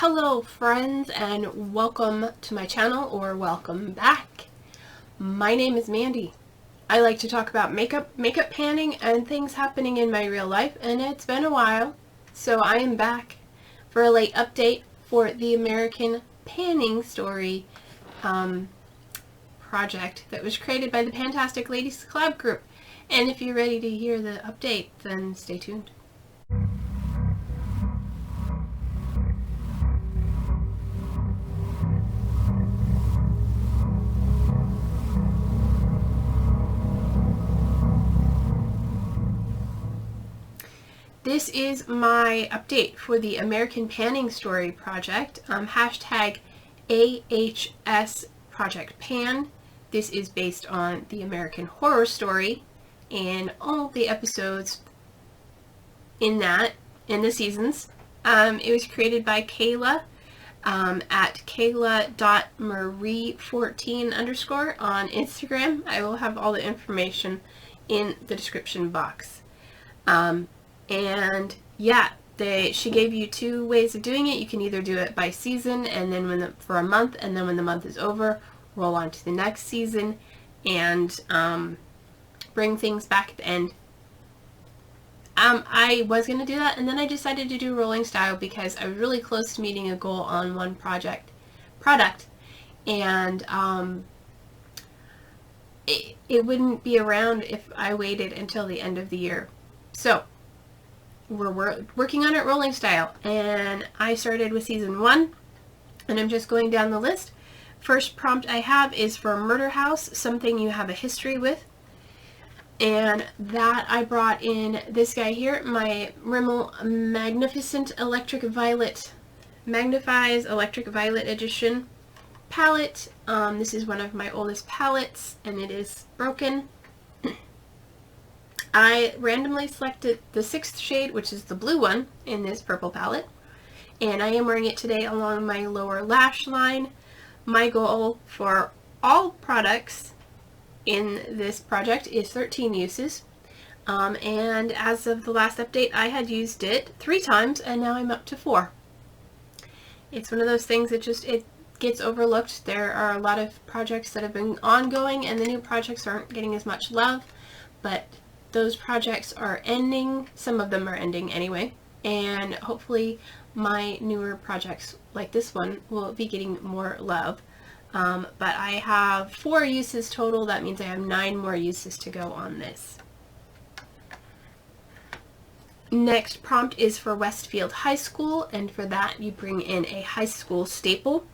Hello friends, and welcome to my channel, or welcome back. My name is Mandy. I like to talk about makeup panning, and things happening in my real life, and it's been a while, so I am back for a late update for the American Panning Story project that was created by the Fantastic Ladies Collab Group. And if you're ready to hear the update, then stay tuned. This is my update for the American Panning Story project, hashtag AHS Project Pan. This is based on the American Horror Story and all the episodes in the seasons. It was created by Kayla at kayla.marie14_ on Instagram. I will have all the information in the description box. And yeah, she gave you two ways of doing it. You can either do it by season, and then for a month, and then when the month is over, roll on to the next season, and bring things back at the end. I was going to do that, and then I decided to do rolling style because I was really close to meeting a goal on one product, and it wouldn't be around if I waited until the end of the year. So we're working on it rolling style, and I started with season 1, and I'm just going down the list. First prompt I have is for Murder House, something you have a history with, and that I brought in this guy here, my Rimmel Magnificent Electric Violet, Magnifies Electric Violet Edition palette. This is one of my oldest palettes, and it is broken. I randomly selected the 6th shade, which is the blue one in this purple palette, and I am wearing it today along my lower lash line. My goal for all products in this project is 13 uses, and as of the last update I had used it 3 times, and now I'm up to 4. It's one of those things that it gets overlooked. There are a lot of projects that have been ongoing, and the new projects aren't getting as much love, but those projects are ending. Some of them are ending anyway, and hopefully my newer projects like this one will be getting more love. But I have 4 uses total. That means I have 9 more uses to go on this. Next prompt is for Westfeild High School, and for that you bring in a high school staple.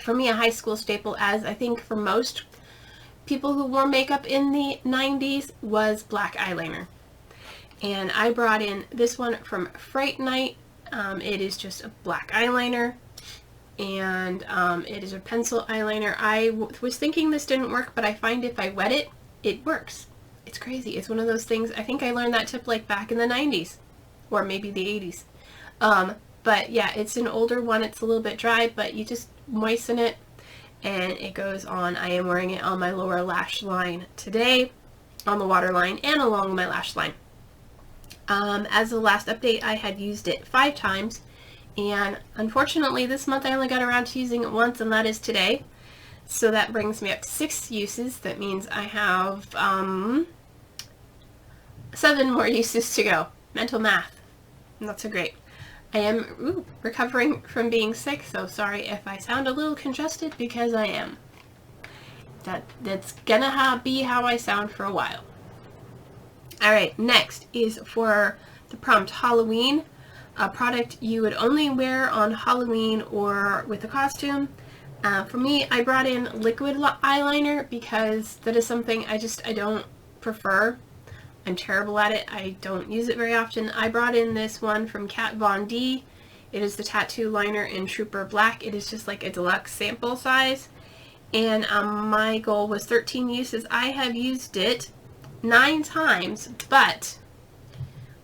For me, a high school staple, as I think for most people who wore makeup in the 90s, was black eyeliner. And I brought in this one from Fright Night. It is just a black eyeliner, and it is a pencil eyeliner. I was thinking this didn't work, but I find if I wet it, it works. It's crazy. It's one of those things. I think I learned that tip like back in the 90s, or maybe the 80s. But yeah, it's an older one. It's a little bit dry, but you just moisten it, and it goes on. I am wearing it on my lower lash line today, on the waterline, and along my lash line. As the last update, I had used it 5 times, and unfortunately this month I only got around to using it once, and that is today. So that brings me up to 6 uses. That means I have 7 more uses to go. Mental math. Not so great. I am recovering from being sick, so sorry if I sound a little congested, because I am. That's gonna be how I sound for a while. Alright, next is for the prompt Halloween, a product you would only wear on Halloween or with a costume. For me, I brought in liquid eyeliner because that is something I don't prefer. I'm terrible at it. I don't use it very often. I brought in this one from Kat Von D. It is the tattoo liner in Trooper Black. It is just like a deluxe sample size. And my goal was 13 uses. I have used it 9 times, but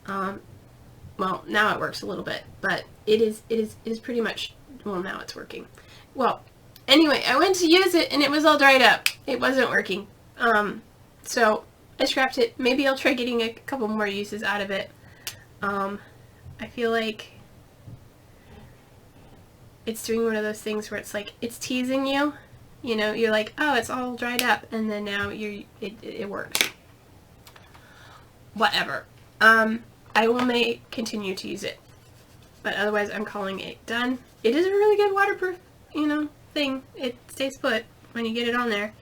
well, now it works a little bit, but it is pretty much, well, now it's working. Well, anyway, I went to use it and it was all dried up. It wasn't working. So I scrapped it. Maybe I'll try getting a couple more uses out of it. I feel like it's doing one of those things where it's like, it's teasing you. You know, you're like, oh, it's all dried up, and then now it works. Whatever. I will continue to use it, but otherwise I'm calling it done. It is a really good waterproof, you know, thing. It stays put when you get it on there.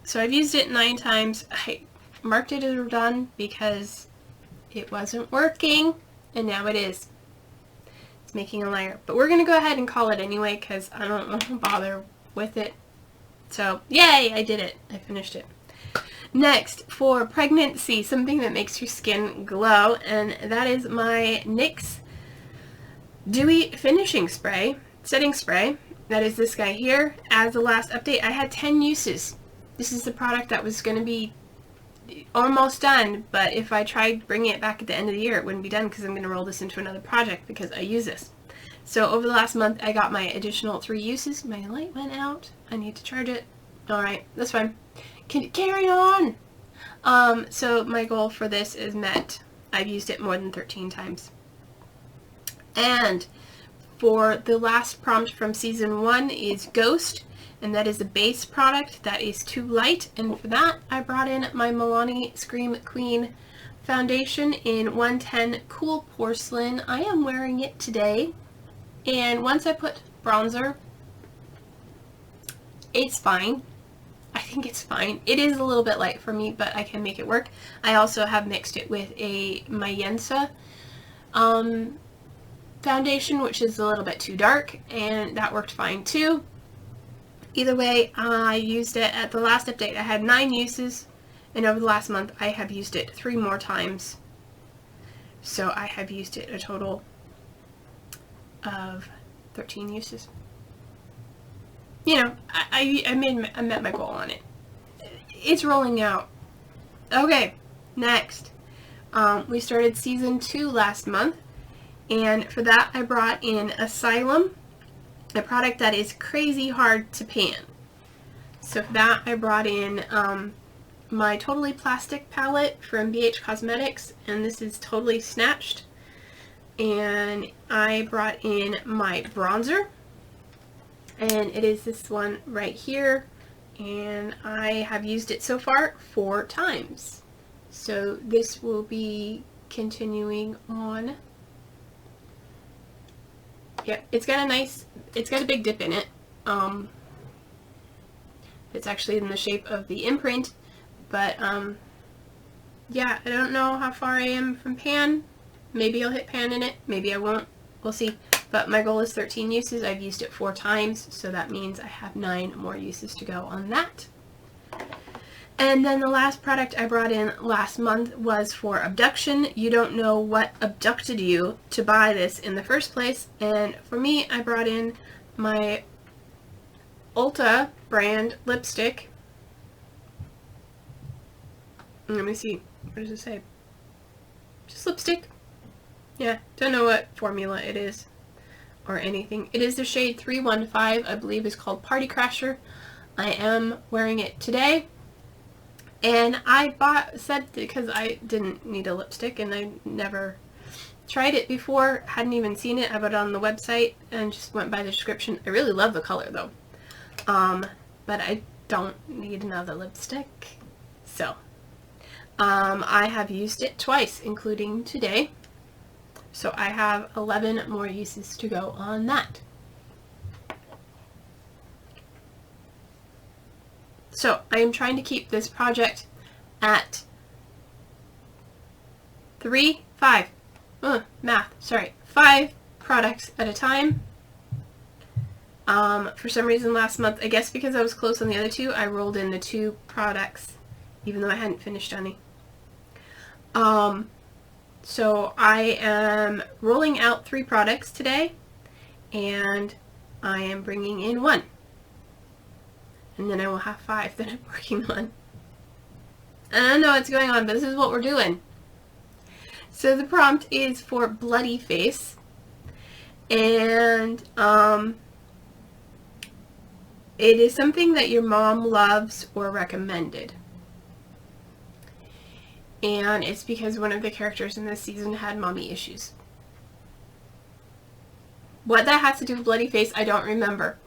So I've used it 9 times. I marked it as done because it wasn't working, and now it is. It's making a liar. But we're going to go ahead and call it anyway because I don't want to bother with it. So, yay, I did it. I finished it. Next, for pregnancy, something that makes your skin glow, and that is my NYX Dewy Finishing Spray, Setting Spray. That is this guy here. As the last update, I had 10 uses. This is the product that was going to be almost done, but if I tried bringing it back at the end of the year, it wouldn't be done because I'm going to roll this into another project because I use this. So over the last month, I got my additional 3 uses. My light went out. I need to charge it. Alright, that's fine. Can carry on! So my goal for this is met. I've used it more than 13 times. And for the last prompt from season 1 is Ghost, and that is a base product that is too light, and for that I brought in my Milani Scream Queen foundation in 110 Cool Porcelain. I am wearing it today, and once I put bronzer, it's fine. I think it's fine. It is a little bit light for me, but I can make it work. I also have mixed it with a Mayensa foundation, which is a little bit too dark, and that worked fine too. Either way, I used it at the last update. I had 9 uses, and over the last month I have used it 3 more times. So I have used it a total of 13 uses. You know, I met my goal on it. It's rolling out. Okay, next. We started season 2 last month, and for that I brought in Asylum, a product that is crazy hard to pan. So for that I brought in my Totally Plastic palette from BH Cosmetics, and this is Totally Snatched. And I brought in my bronzer, and it is this one right here, and I have used it so far 4 times. So this will be continuing on. Yep, it's got a big dip in it. It's actually in the shape of the imprint, but yeah, I don't know how far I am from pan. Maybe I'll hit pan in it, maybe I won't. We'll see. But my goal is 13 uses. I've used it 4 times, so that means I have 9 more uses to go on that. And then the last product I brought in last month was for abduction. You don't know what abducted you to buy this in the first place, and for me, I brought in my Ulta brand lipstick. Let me see. What does it say? Just lipstick. Yeah, don't know what formula it is or anything. It is the shade 315, I believe is called Party Crasher. I am wearing it today. And I said because I didn't need a lipstick and I never tried it before, hadn't even seen it. I bought it on the website and just went by the description. I really love the color though. But I don't need another lipstick. So, I have used it twice, including today. So I have 11 more uses to go on that. So I am trying to keep this project at 5 products at a time. For some reason last month, I guess because I was close on the other 2, I rolled in the 2 products, even though I hadn't finished any. So I am rolling out 3 products today, and I am bringing in 1. And then I will have 5 that I'm working on. I don't know what's going on, but this is what we're doing. So the prompt is for Bloody Face, and it is something that your mom loves or recommended. And it's because one of the characters in this season had mommy issues. What that has to do with bloody face, I don't remember.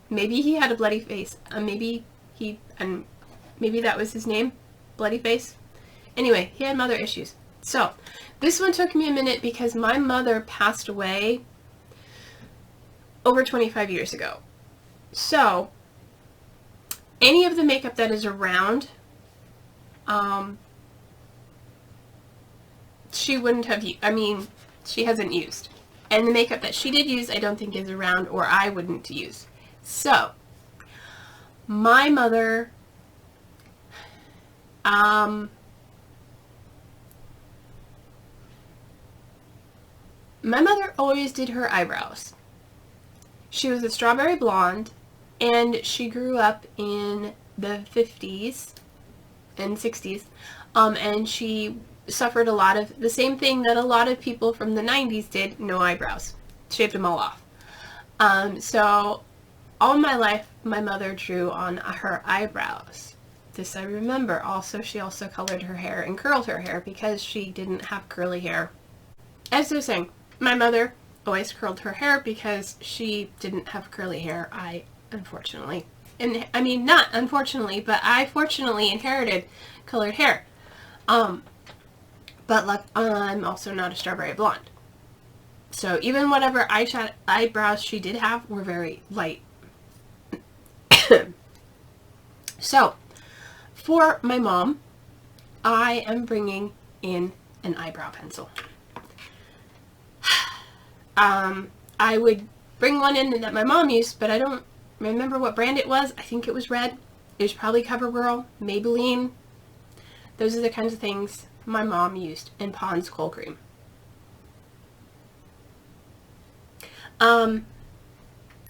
Maybe he had a bloody face. Maybe that was his name, Bloody Face. Anyway, he had mother issues. So, this one took me a minute because my mother passed away over 25 years ago. So, any of the makeup that is around, she wouldn't have, she hasn't used. And the makeup that she did use, I don't think is around, or I wouldn't use. So, my mother, my mother always did her eyebrows. She was a strawberry blonde, and she grew up in the 50s and 60s, and she suffered a lot of the same thing that a lot of people from the 90s did, no eyebrows. Shaved them all off. So all my life, my mother drew on her eyebrows. This I remember. Also, she also colored her hair and curled her hair because she didn't have curly hair. As I was saying, my mother always curled her hair because she didn't have curly hair. Unfortunately, and I mean, not unfortunately, but I fortunately inherited colored hair. But like, I'm also not a strawberry blonde. So even whatever eyebrows she did have were very light. So, for my mom, I am bringing in an eyebrow pencil. I would bring one in that my mom used, but I don't remember what brand it was. I think it was red. It was probably CoverGirl, Maybelline. Those are the kinds of things my mom used, in Pond's Kohl Cream.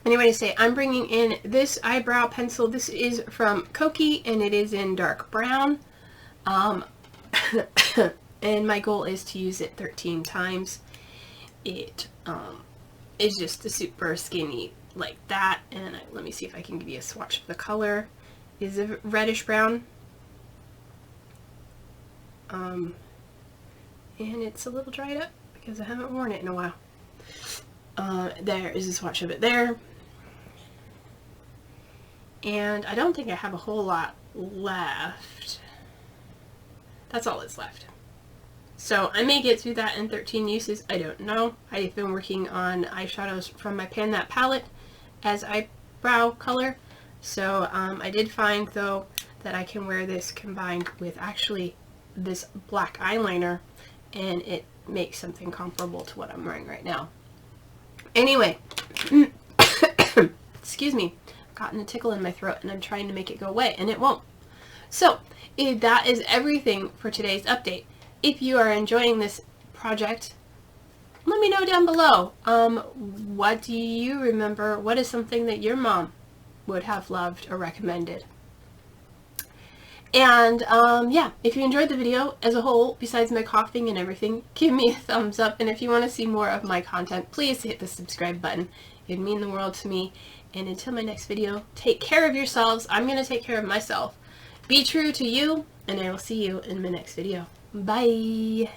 Anyway, to say, I'm bringing in this eyebrow pencil. This is from Koki, and it is in dark brown. And my goal is to use it 13 times. It is just a super skinny like that, and let me see if I can give you a swatch of the color. Is a reddish brown. And it's a little dried up because I haven't worn it in a while. There is a swatch of it there. And I don't think I have a whole lot left. That's all that's left. So I may get through that in 13 uses. I don't know. I've been working on eyeshadows from my Pan That palette as eyebrow color. So I did find, though, that I can wear this combined with actually this black eyeliner, and it makes something comparable to what I'm wearing right now. Anyway, excuse me, I've gotten a tickle in my throat and I'm trying to make it go away and it won't. So that is everything for today's update. If you are enjoying this project, let me know down below. What do you remember? What is something that your mom would have loved or recommended? And yeah, if you enjoyed the video as a whole, besides my coughing and everything, give me a thumbs up. And if you want to see more of my content, please hit the subscribe button. It'd mean the world to me. And until my next video, take care of yourselves. I'm going to take care of myself. Be true to you, and I will see you in my next video. Bye.